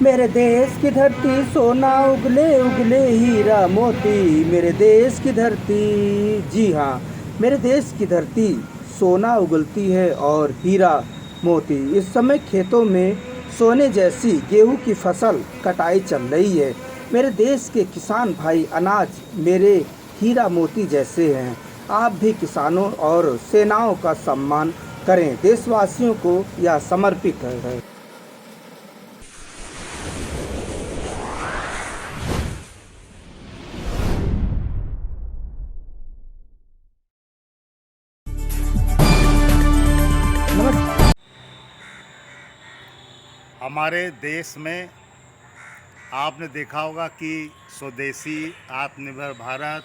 मेरे देश की धरती सोना उगले उगले हीरा मोती। मेरे देश की धरती, जी हाँ, मेरे देश की धरती सोना उगलती है और हीरा मोती। इस समय खेतों में सोने जैसी गेहूं की फसल कटाई चल रही है। मेरे देश के किसान भाई अनाज मेरे हीरा मोती जैसे हैं। आप भी किसानों और सेनाओं का सम्मान करें। देशवासियों को यह समर्पित है। नमस्कार। हमारे देश में आपने देखा होगा कि स्वदेशी आत्मनिर्भर भारत,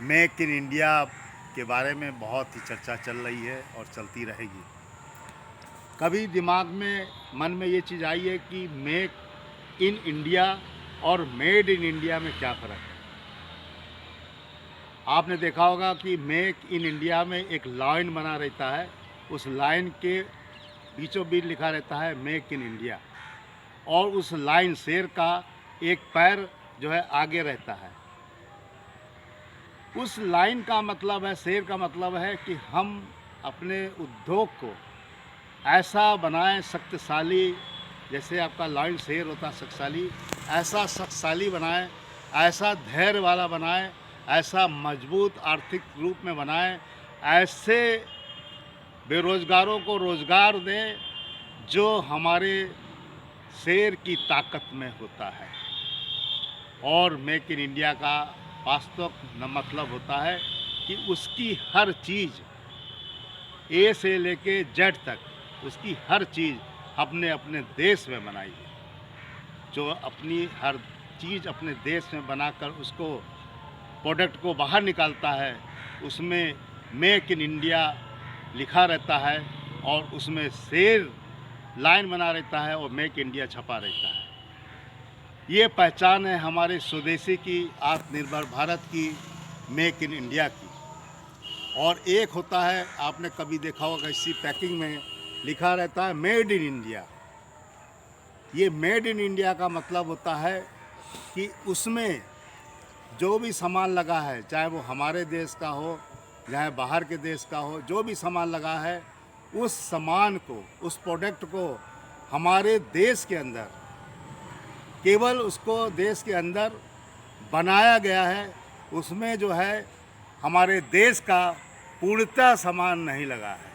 मेक इन इंडिया के बारे में बहुत ही चर्चा चल रही है और चलती रहेगी। कभी दिमाग में मन में ये चीज़ आई है कि मेक इन इंडिया और मेड इन इंडिया में क्या फ़र्क है। आपने देखा होगा कि मेक इन इंडिया में एक लाइन बना रहता है, उस लाइन के बीचों बीच लिखा रहता है मेक इन इंडिया, और उस लाइन शेर का एक पैर जो है आगे रहता है। उस लाइन का मतलब है, शेर का मतलब है कि हम अपने उद्योग को ऐसा बनाएं शक्तिशाली, जैसे आपका लाइन शेर होता है शक्तिशाली, ऐसा शक्तिशाली बनाएं, ऐसा धैर्य वाला बनाएं, ऐसा मजबूत आर्थिक रूप में बनाएं, ऐसे बेरोजगारों को रोजगार दें जो हमारे शेर की ताकत में होता है। और मेक इन इंडिया का वास्तव मतलब होता है कि उसकी हर चीज़ ए से लेके जेड तक, उसकी हर चीज़ अपने अपने देश में बनाई है। जो अपनी हर चीज़ अपने देश में बनाकर उसको प्रोडक्ट को बाहर निकालता है, उसमें मेक इन इंडिया लिखा रहता है और उसमें शेर लाइन बना रहता है और मेक इंडिया छपा रहता है। ये पहचान है हमारे स्वदेशी की, आत्मनिर्भर भारत की, मेक इन इंडिया की। और एक होता है, आपने कभी देखा होगा इसी पैकिंग में लिखा रहता है मेड इन इंडिया। ये मेड इन इंडिया का मतलब होता है कि उसमें जो भी सामान लगा है, चाहे वो हमारे देश का हो चाहे बाहर के देश का हो, जो भी सामान लगा है उस सामान को, उस प्रोडक्ट को हमारे देश के अंदर, केवल उसको देश के अंदर बनाया गया है। उसमें जो है हमारे देश का पूर्णतः सामान नहीं लगा है।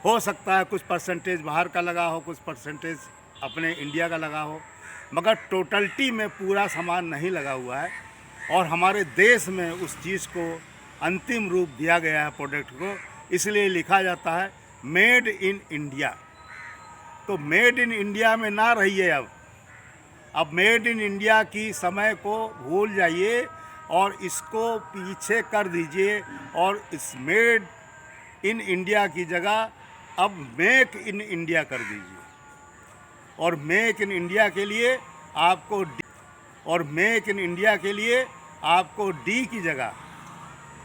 हो सकता है कुछ परसेंटेज बाहर का लगा हो, कुछ परसेंटेज अपने इंडिया का लगा हो, मगर टोटलिटी में पूरा सामान नहीं लगा हुआ है। और हमारे देश में उस चीज़ को अंतिम रूप दिया गया है प्रोडक्ट को, इसलिए लिखा जाता है मेड इन इंडिया। तो मेड इन इंडिया में ना रहिए। अब मेड इन इंडिया की समय को भूल जाइए और इसको पीछे कर दीजिए और इस मेड इन इंडिया की जगह अब मेक इन इंडिया कर दीजिए। और मेक इन इंडिया के लिए आपको डी की जगह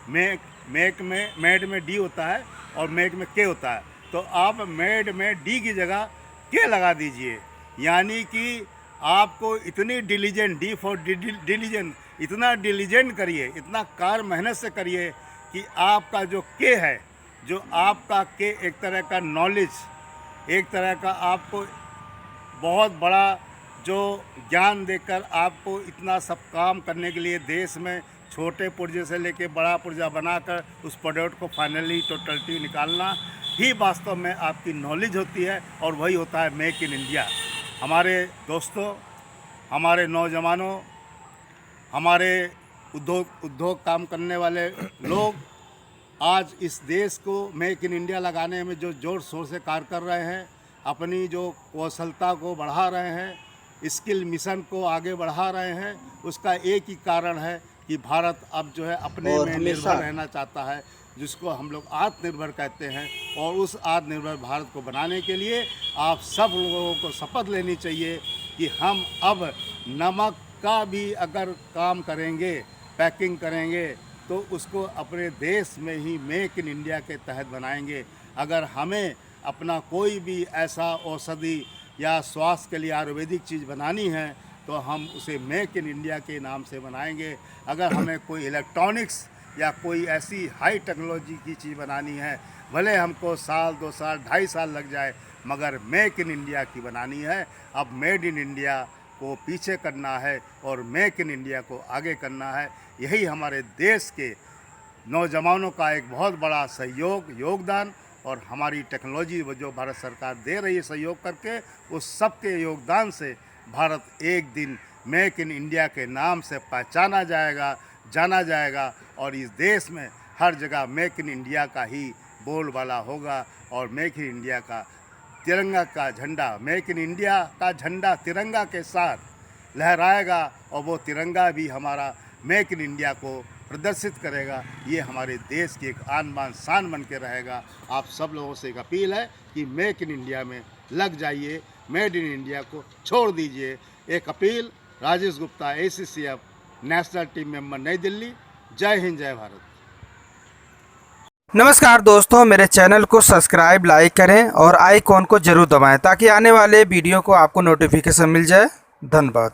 मेक में मेड में डी होता है और मेक में के होता है, तो आप मेड में डी की जगह के लगा दीजिए। यानी कि आपको इतनी डिलीजेंट, डी फॉर डिलीजेंट, इतना डिलीजेंट करिए, इतना कार मेहनत से करिए कि आपका जो के है, जो आपका के एक तरह का नॉलेज, एक तरह का आपको बहुत बड़ा जो ज्ञान देकर आपको इतना सब काम करने के लिए देश में छोटे पुर्जे से लेके बड़ा पुर्जा बनाकर उस प्रोडक्ट को फाइनली टोटलिटी निकालना ही वास्तव में आपकी नॉलेज होती है। और वही होता है मेक इन इंडिया। हमारे दोस्तों, हमारे नौजवानों, हमारे उद्योग काम करने वाले लोग आज इस देश को मेक इन इंडिया लगाने में जो जोर शोर से कार्य कर रहे हैं, अपनी जो कौशलता को बढ़ा रहे हैं, स्किल मिशन को आगे बढ़ा रहे हैं, उसका एक ही कारण है कि भारत अब जो है अपने में निर्भर रहना चाहता है, जिसको हम लोग आत्मनिर्भर कहते हैं। और उस आत्मनिर्भर भारत को बनाने के लिए आप सब लोगों को शपथ लेनी चाहिए कि हम अब नमक का भी अगर काम करेंगे, पैकिंग करेंगे, तो उसको अपने देश में ही मेक इन इंडिया के तहत बनाएंगे। अगर हमें अपना कोई भी ऐसा औषधि या स्वास्थ्य के लिए आयुर्वेदिक चीज़ बनानी है तो हम उसे मेक इन इंडिया के नाम से बनाएंगे। अगर हमें कोई इलेक्ट्रॉनिक्स या कोई ऐसी हाई टेक्नोलॉजी की चीज़ बनानी है, भले हमको साल 2 साल 2.5 साल लग जाए, मगर मेक इन इंडिया की बनानी है। अब मेड इन इंडिया को पीछे करना है और मेक इन इंडिया को आगे करना है। यही हमारे देश के नौजवानों का एक बहुत बड़ा योगदान और हमारी टेक्नोलॉजी जो भारत सरकार दे रही है सहयोग करके, उस सब के योगदान से भारत एक दिन मेक इन इंडिया के नाम से पहचाना जाएगा, जाना जाएगा और इस देश में हर जगह मेक इन इंडिया का ही बोलबाला होगा और मेक इन इंडिया का तिरंगा का झंडा, मेक इन इंडिया का झंडा तिरंगा के साथ लहराएगा और वो तिरंगा भी हमारा मेक इन इंडिया को प्रदर्शित करेगा। ये हमारे देश की एक आन बान शान बन के रहेगा। आप सब लोगों से एक अपील है कि मेक इन इंडिया में लग जाइए, मेड इन इंडिया को छोड़ दीजिए। एक appeal, Rajesh Gupta, ACCF national team member, नई दिल्ली। जय हिंद, जय भारत। नमस्कार दोस्तों, मेरे चैनल को सब्सक्राइब, लाइक करें और आइकॉन को जरूर दबाएं ताकि आने वाले वीडियो को आपको नोटिफिकेशन मिल जाए। धन्यवाद।